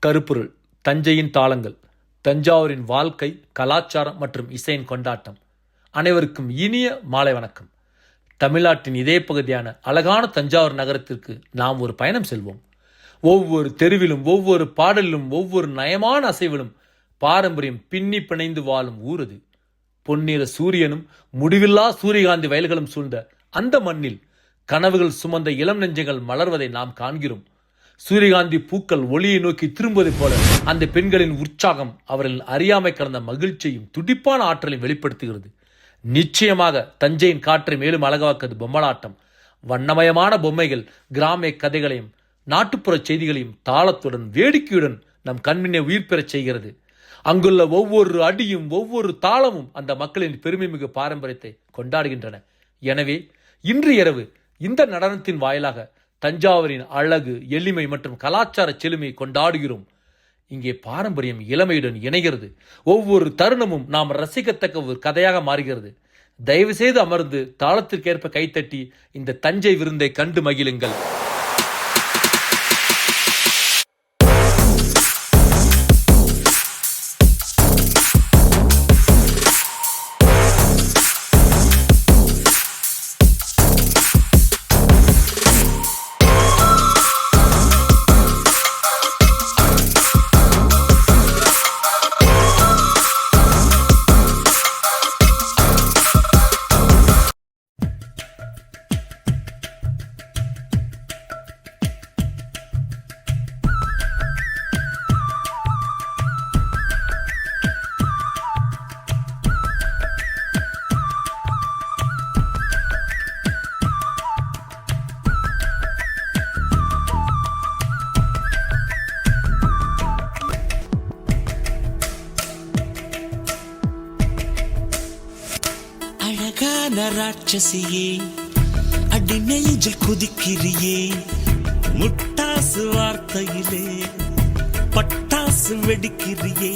கருப்பொருள் தஞ்சையின் தாளங்கள், தஞ்சாவூரின் வாழ்க்கை, கலாச்சாரம் மற்றும் இசையின் கொண்டாட்டம். அனைவருக்கும் இனிய மாலை வணக்கம். தமிழ்நாட்டின் இதே பகுதியான அழகான தஞ்சாவூர் நகரத்திற்கு நாம் ஒரு பயணம் செல்வோம். ஒவ்வொரு தெருவிலும், ஒவ்வொரு பாடலிலும், ஒவ்வொரு நயமான அசைவிலும் பாரம்பரியம் பின்னி பிணைந்து வாழும் ஊர் அது. பொன்னிற சூரியனும் முடிவில்லா சூரியகாந்தி வயல்களும் சூழ்ந்த அந்த மண்ணில் கனவுகள் சுமந்த இளம் நெஞ்சங்கள் மலர்வதை நாம் காண்கிறோம். சூரியகாந்தி பூக்கள் ஒளியை நோக்கி திரும்புவதைப் போல அந்த பெண்களின் உற்சாகம் அவர்களின் அறியாமை கடந்த மகிழ்ச்சியையும் துடிப்பான ஆற்றலையும் வெளிப்படுத்துகிறது. நிச்சயமாக தஞ்சையின் காற்றை மேலும் அழகாக்குவது பொம்மலாட்டம். வண்ணமயமான பொம்மைகள் கிராமிய கதைகளையும் நாட்டுப்புற செய்திகளையும் தாளத்துடன் வேடிக்கையுடன் நம் கண்முன்னே உயிர் பெறச் செய்கிறது. அங்குள்ள ஒவ்வொரு அடியும் ஒவ்வொரு தாளமும் அந்த மக்களின் பெருமைமிகு பாரம்பரியத்தை கொண்டாடுகின்றன. எனவே இன்று இரவு இந்த நடனத்தின் வாயிலாக தஞ்சாவூரின் அழகு, எளிமை மற்றும் கலாச்சார செழுமையை கொண்டாடுகிறோம். இங்கே பாரம்பரியம் இளமையுடன் இணைகிறது. ஒவ்வொரு தருணமும் நாம் ரசிக்கத்தக்க ஒரு கதையாக மாறுகிறது. தயவு செய்து அமர்ந்து தாளத்திற்கேற்ப கைத்தட்டி இந்த தஞ்சை விருந்தை கண்டு மகிழுங்கள். அழகான ராட்சசியே, அடி நெஞ்சில் குதிக்கிறியே, முட்டாசு வார்த்தையிலே பட்டாசு வெடிக்கிறியே,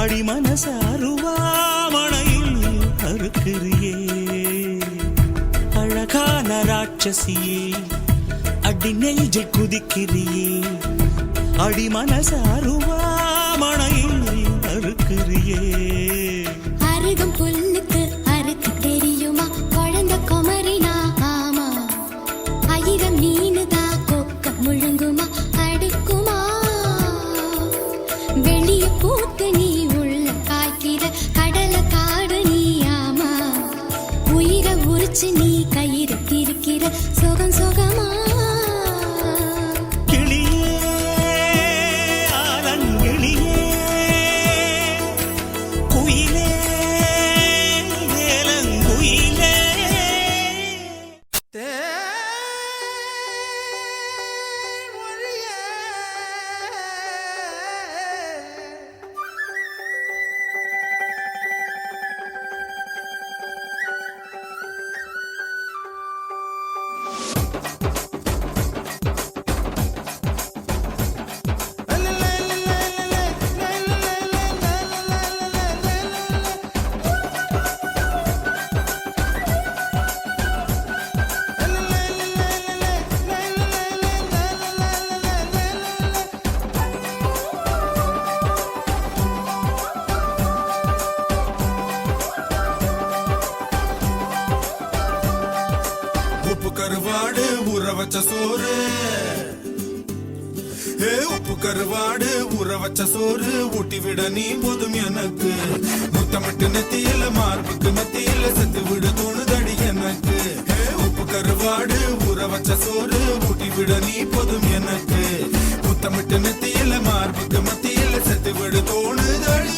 அடி மனச அருவாமணையில் அறுக்கிறியே. அழகான ராட்சசியே, அடி நெஞ்சில் குதிக்கிறியே, அடி மனச அருவாமணையில் அறுக்கிறியே. அருகம் புல்லுக்கு அறுக்க தெரியுமா? குழந்தை குமரினா ஆமா. ஆயிரம் மீனுதா கொக்க முழுங்குமா அடுக்குமா? வெளிய பூத்து நீ உள்ள காய்க்கிற கடல காடு நீ ஆமா. உயிரை உரிச்சு நீ கயிறு திரிக்கிற சுகம் சுகமா? உப்பு கருவாடு ஊற வச்ச சோறு, உப்பு கருவாடு ஊற வச்ச சோறு ஊட்டி விட நீ போதும் எனக்கு. முத்தமிட்டு நெத்தியில மார்புக்கு மத்தியில செத்து விட தோணுதடி எனக்கு. உப்பு கருவாடு ஊற வச்ச சோறு ஊட்டி விட நீ போதும் எனக்கு. முத்தமிட்டு நெத்தியில மார்புக்கு மத்தியில செத்து விட தோணுதடி.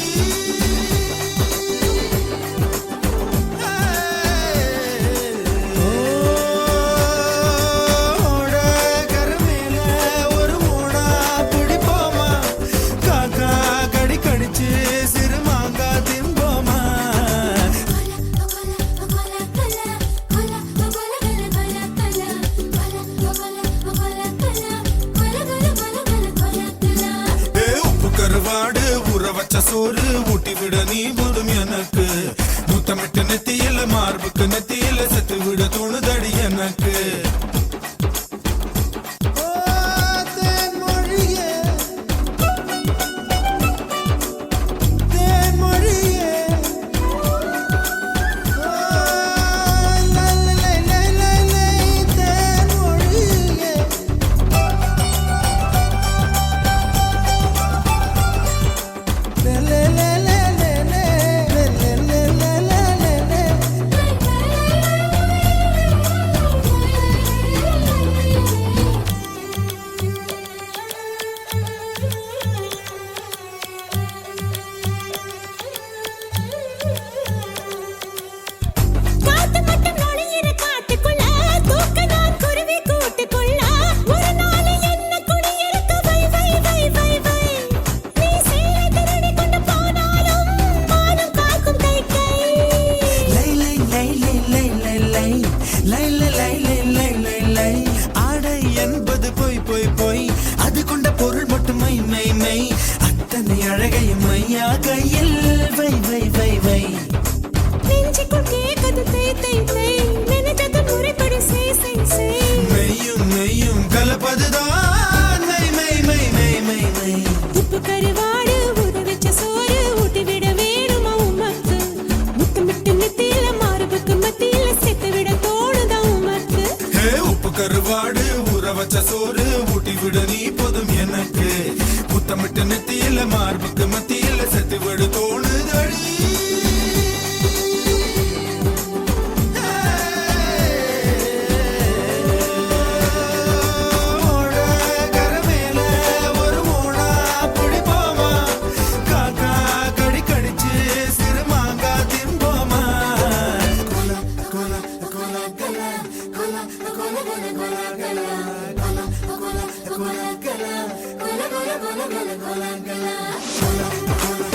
சோறு ஊட்டி விட நீ போதும் எனக்கு. முத்தமிட்டு நெத்தியில மார்புக்கு நெத்தியில செத்து விட தோணுதடி எனக்கு. மெய் மெய் மெய் அத்தனை அழகையும் மையா கையில் வை வை வை வை நெஞ்சுக்குள் கேக்குது தை தை தை நினைச்சது முறைப்படி செய் செய் செய் மெய்யும் மெய்யும் கலப்பதுதான் மெய் மெய் மெய் மெய் மெய் மெய் உப்பு கருவாடு ஊற வச்ச சோறு ஊட்டி விட வேணுமா உமக்கு முத்தமிட்டு நெத்தியில மார்புக்கு மத்தியில சேர்த்து விட தோணுதா உமக்கு ஹே உப்பு கருவாடு ஊற வச்ச சோறு ஊட்டி விட நீ போதும் எனக்கு முத்தமிட்டு நெத்தியில மார்புக்கு மத்தியில செத்து விடு தோணுதடி Cola,